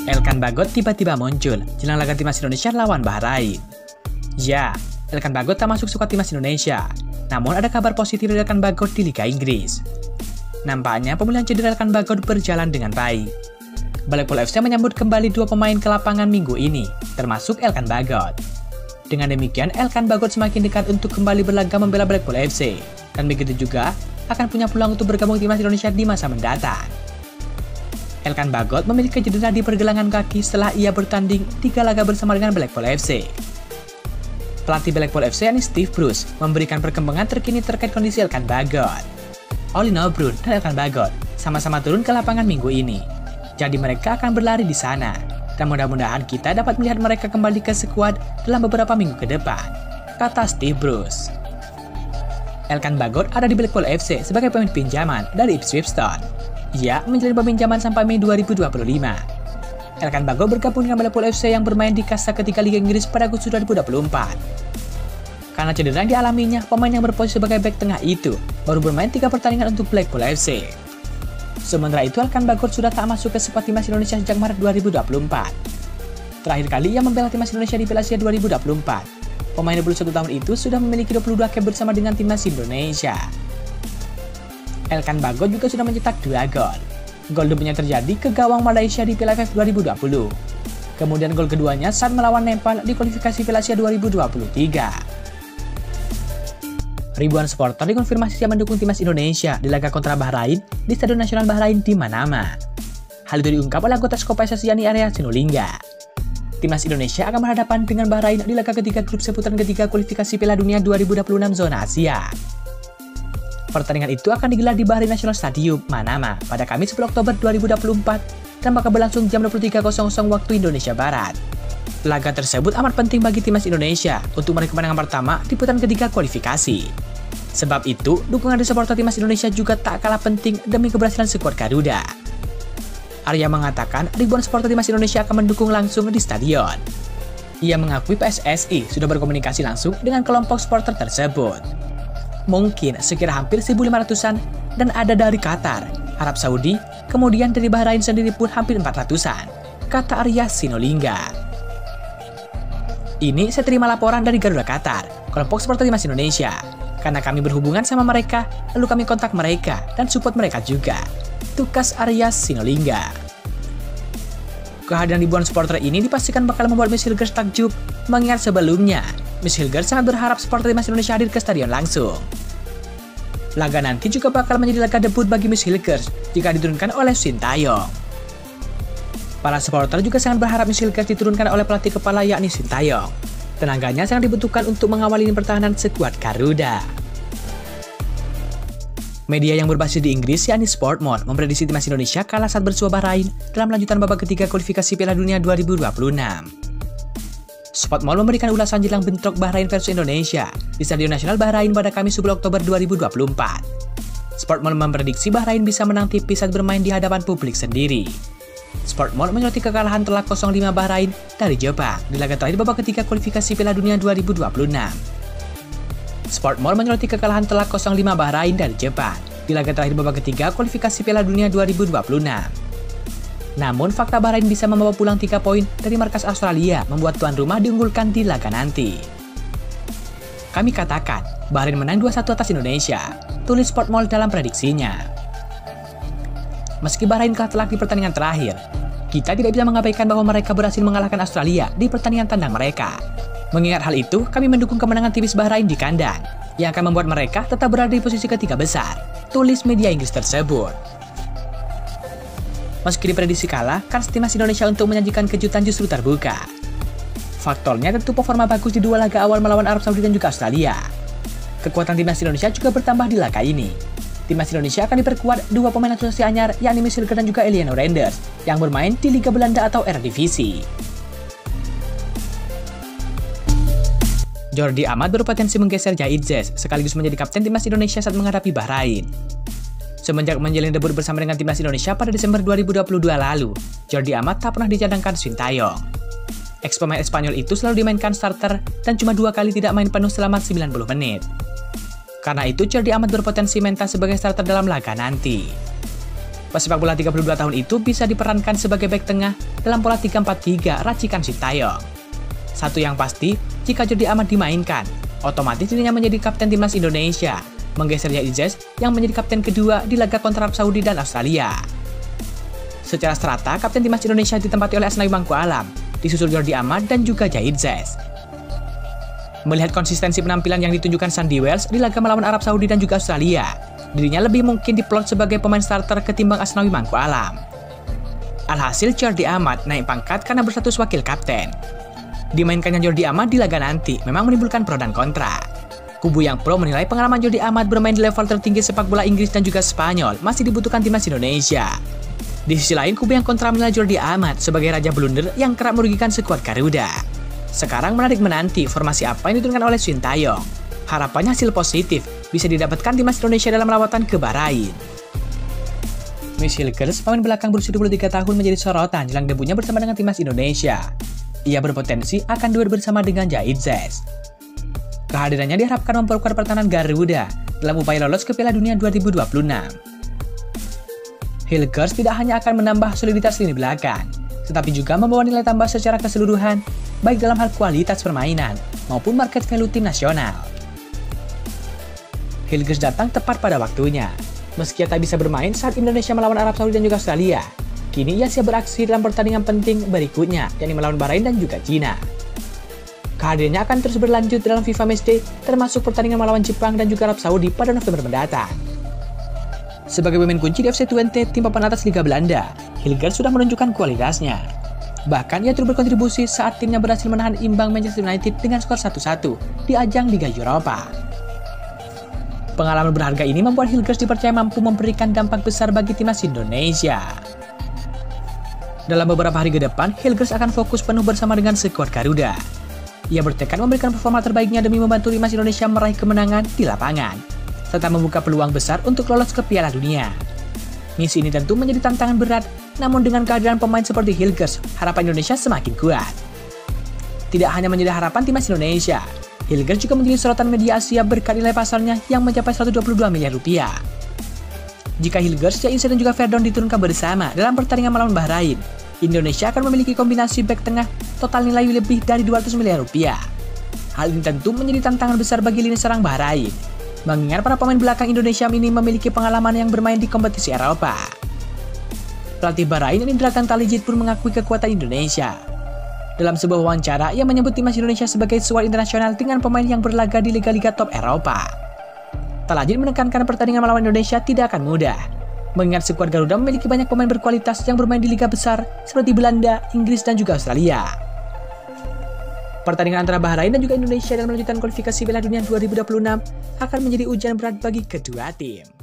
Elkan Bagot tiba-tiba muncul jelang laga timnas Indonesia lawan Bahrain. Ya, Elkan Bagot tak masuk skuad timnas Indonesia. Namun ada kabar positif dari Elkan Bagot di Liga Inggris. Nampaknya pemulihan cedera Elkan Bagot berjalan dengan baik. Blackpool FC menyambut kembali dua pemain ke lapangan minggu ini, termasuk Elkan Bagot. Dengan demikian, Elkan Bagot semakin dekat untuk kembali berlaga membela Blackpool FC. Dan begitu juga akan punya peluang untuk bergabung timnas Indonesia di masa mendatang. Elkan Bagot memiliki cedera di pergelangan kaki setelah ia bertanding 3 laga bersama dengan Blackpool FC. Pelatih Blackpool FC yakni Steve Bruce memberikan perkembangan terkini terkait kondisi Elkan Bagot. Olin O'Brien dan Elkan Bagot sama-sama turun ke lapangan minggu ini. Jadi mereka akan berlari di sana. Dan mudah-mudahan kita dapat melihat mereka kembali ke skuad dalam beberapa minggu ke depan, kata Steve Bruce. Elkan Bagot ada di Blackpool FC sebagai pemain pinjaman dari Ipswich Town. Ia menjalani peminjaman sampai Mei 2025. Elkan Bagot bergabung dengan Blackpool FC yang bermain di kasta ketiga Liga Inggris pada Agustus 2024. Karena cedera yang dialaminya, pemain yang berposisi sebagai bek tengah itu baru bermain 3 pertandingan untuk Blackpool FC. Sementara itu, Elkan Bagot sudah tak masuk ke skuad timnas Indonesia sejak Maret 2024. Terakhir kali ia membela timnas Indonesia di Piala Asia 2024. Pemain 21 tahun itu sudah memiliki 22 cap bersama dengan timnas Indonesia. Elkan Bagot juga sudah mencetak 2 gol. Gol debunya terjadi ke gawang Malaysia di Piala AFF 2020. Kemudian gol keduanya saat melawan Nepal di kualifikasi Piala Asia 2023. Ribuan supporter dikonfirmasi siap mendukung timnas Indonesia di laga kontra Bahrain di Stadion Nasional Bahrain di Manama. Hal itu diungkap oleh anggota Skop PSSI yakni Arya Sinulinga. Timnas Indonesia akan berhadapan dengan Bahrain di laga ketiga grup seputaran ketiga kualifikasi Piala Dunia 2026 zona Asia. Pertandingan itu akan digelar di Bahrain National Stadium, Manama, pada Kamis 10 Oktober 2024 dan bakal berlangsung jam 23.00 waktu Indonesia Barat. Laga tersebut amat penting bagi timnas Indonesia untuk meraih kemenangan pertama di putaran ketiga kualifikasi. Sebab itu, dukungan dari supporter timnas Indonesia juga tak kalah penting demi keberhasilan skuad Garuda. Arya mengatakan ribuan supporter timnas Indonesia akan mendukung langsung di stadion. Ia mengakui PSSI sudah berkomunikasi langsung dengan kelompok supporter tersebut. Mungkin sekira hampir 1.500-an dan ada dari Qatar, Arab Saudi, kemudian dari Bahrain sendiri pun hampir 400-an, kata Arya Sinulinga. Ini saya terima laporan dari Garuda Qatar, kelompok supporter timnas Indonesia. Karena kami berhubungan sama mereka, lalu kami kontak mereka dan support mereka juga, tukas Arya Sinulinga. Kehadiran ribuan supporter ini dipastikan bakal membuat Miss Hilgers takjub, mengingat sebelumnya Miss Hilgers sangat berharap supporter timnas Indonesia hadir ke stadion langsung. Laga nanti juga bakal menjadi laga debut bagi Miss Hilgers jika diturunkan oleh Sintayong. Para supporter juga sangat berharap Miss Hilgers diturunkan oleh pelatih kepala yakni Sintayong. Tenaganya sangat dibutuhkan untuk mengawal lini pertahanan skuad Garuda. Media yang berbasis di Inggris yakni Sportmore memprediksi timnas Indonesia kalah saat bersua Bahrain dalam lanjutan babak ketiga kualifikasi Piala Dunia 2026. Sportmore memberikan ulasan jelang bentrok Bahrain versus Indonesia di Stadion Nasional Bahrain pada Kamis 10 Oktober 2024. Sportmore memprediksi Bahrain bisa menang tipis saat bermain di hadapan publik sendiri. Sportmore menyoroti kekalahan telak 0-5 Bahrain dari Jepang di laga terakhir babak ketiga kualifikasi Piala Dunia 2026. Sportmore menyoroti kekalahan telak 0-5 Bahrain dari Jepang di laga terakhir babak ketiga kualifikasi Piala Dunia 2026. Namun, fakta Bahrain bisa membawa pulang 3 poin dari markas Australia membuat tuan rumah diunggulkan di laga nanti. Kami katakan, Bahrain menang 2-1 atas Indonesia, tulis Sportmore dalam prediksinya. Meski Bahrain kalah telak di pertandingan terakhir, kita tidak bisa mengabaikan bahwa mereka berhasil mengalahkan Australia di pertandingan tandang mereka. Mengingat hal itu, kami mendukung kemenangan tipis Bahrain di kandang, yang akan membuat mereka tetap berada di posisi ketiga besar, tulis media Inggris tersebut. Meski diprediksi kalah, kans timnas Indonesia untuk menyajikan kejutan justru terbuka. Faktornya tentu performa bagus di 2 laga awal melawan Arab Saudi dan juga Australia. Kekuatan timnas Indonesia juga bertambah di laga ini. Timnas Indonesia akan diperkuat 2 pemain naturalisasi anyar yakni Miss Hilgers dan juga Eliano Renders yang bermain di Liga Belanda atau Eredivisie. Jordi Amat berpotensi menggeser Zahid Zes sekaligus menjadi kapten timnas Indonesia saat menghadapi Bahrain. Semenjak menjalin debut bersama dengan timnas Indonesia pada Desember 2022 lalu, Jordi Amat tak pernah dicadangkan Sintayong. Ex-pemain Espanyol itu selalu dimainkan starter dan cuma 2 kali tidak main penuh selama 90 menit. Karena itu, Jordi Amat berpotensi mentas sebagai starter dalam laga nanti. Pesepak bola 32 tahun itu bisa diperankan sebagai bek tengah dalam pola 3-4-3 racikan Sintayong. Satu yang pasti, jika Jordi Amat dimainkan, otomatis dirinya menjadi kapten timnas Indonesia, menggeser Zahid Zez yang menjadi kapten kedua di laga kontra Arab Saudi dan Australia. Secara strata, kapten timnas Indonesia ditempati oleh Asnawi Mangkualam, disusul Jordi Amat dan juga Zahid Zez. Melihat konsistensi penampilan yang ditunjukkan Sandy Wells di laga melawan Arab Saudi dan juga Australia, dirinya lebih mungkin diplot sebagai pemain starter ketimbang Asnawi Mangkualam. Alhasil Jordi Amat naik pangkat karena berstatus wakil kapten. Dimainkannya Jordi Amat di laga nanti memang menimbulkan pro dan kontra. Kubu yang pro menilai pengalaman Jordi Amat bermain di level tertinggi sepak bola Inggris dan juga Spanyol masih dibutuhkan timnas Indonesia. Di sisi lain, kubu yang kontra menilai Jordi Amat sebagai raja blunder yang kerap merugikan skuad Garuda. Sekarang menarik menanti formasi apa yang diturunkan oleh Sintayong. Harapannya hasil positif bisa didapatkan timnas Indonesia dalam lawatan ke Bahrain. Miss Hilgers, pemain belakang berusia 23 tahun menjadi sorotan jelang debutnya bersama dengan timnas Indonesia. Ia berpotensi akan duet bersama dengan Zahid Zez. Kehadirannya diharapkan memperkuat pertahanan Garuda dalam upaya lolos ke Piala Dunia 2026. Hilgers tidak hanya akan menambah soliditas lini belakang, tetapi juga membawa nilai tambah secara keseluruhan, baik dalam hal kualitas permainan maupun market value tim nasional. Hilgers datang tepat pada waktunya. Meski ia tak bisa bermain saat Indonesia melawan Arab Saudi dan juga Australia, kini ia siap beraksi dalam pertandingan penting berikutnya, yakni melawan Bahrain dan juga Cina. Kehadirannya akan terus berlanjut dalam FIFA Matchday, termasuk pertandingan melawan Jepang dan juga Arab Saudi pada November mendatang. Sebagai pemain kunci di FC Twente, tim papan atas Liga Belanda, Hilgers sudah menunjukkan kualitasnya. Bahkan ia turut berkontribusi saat timnya berhasil menahan imbang Manchester United dengan skor 1-1 di ajang Liga Eropa. Pengalaman berharga ini membuat Hilgers dipercaya mampu memberikan dampak besar bagi timnas Indonesia. Dalam beberapa hari ke depan, Hilgers akan fokus penuh bersama dengan skuad Garuda. Ia bertekad memberikan performa terbaiknya demi membantu timnas Indonesia meraih kemenangan di lapangan, serta membuka peluang besar untuk lolos ke Piala Dunia. Misi ini tentu menjadi tantangan berat, namun dengan kehadiran pemain seperti Hilgers, harapan Indonesia semakin kuat. Tidak hanya menjadi harapan timnas Indonesia, Hilgers juga menjadi sorotan media Asia berkat nilai pasarnya yang mencapai 122 miliar rupiah. Jika Hilgers, Zahid Zez dan juga Verdon diturunkan bersama dalam pertandingan melawan Bahrain, Indonesia akan memiliki kombinasi bek tengah total nilai lebih dari 200 miliar rupiah. Hal ini tentu menjadi tantangan besar bagi lini serang Bahrain, mengingat para pemain belakang Indonesia ini memiliki pengalaman yang bermain di kompetisi Eropa. Pelatih Bahrain Indra Talijid pun mengakui kekuatan Indonesia. Dalam sebuah wawancara, ia menyebut timnas Indonesia sebagai skuad internasional dengan pemain yang berlaga di liga-liga top Eropa. Talijid menekankan pertandingan melawan Indonesia tidak akan mudah, mengingat skuad Garuda memiliki banyak pemain berkualitas yang bermain di liga besar seperti Belanda, Inggris, dan juga Australia. Pertandingan antara Bahrain dan juga Indonesia dalam melanjutkan kualifikasi Piala Dunia 2026 akan menjadi ujian berat bagi kedua tim.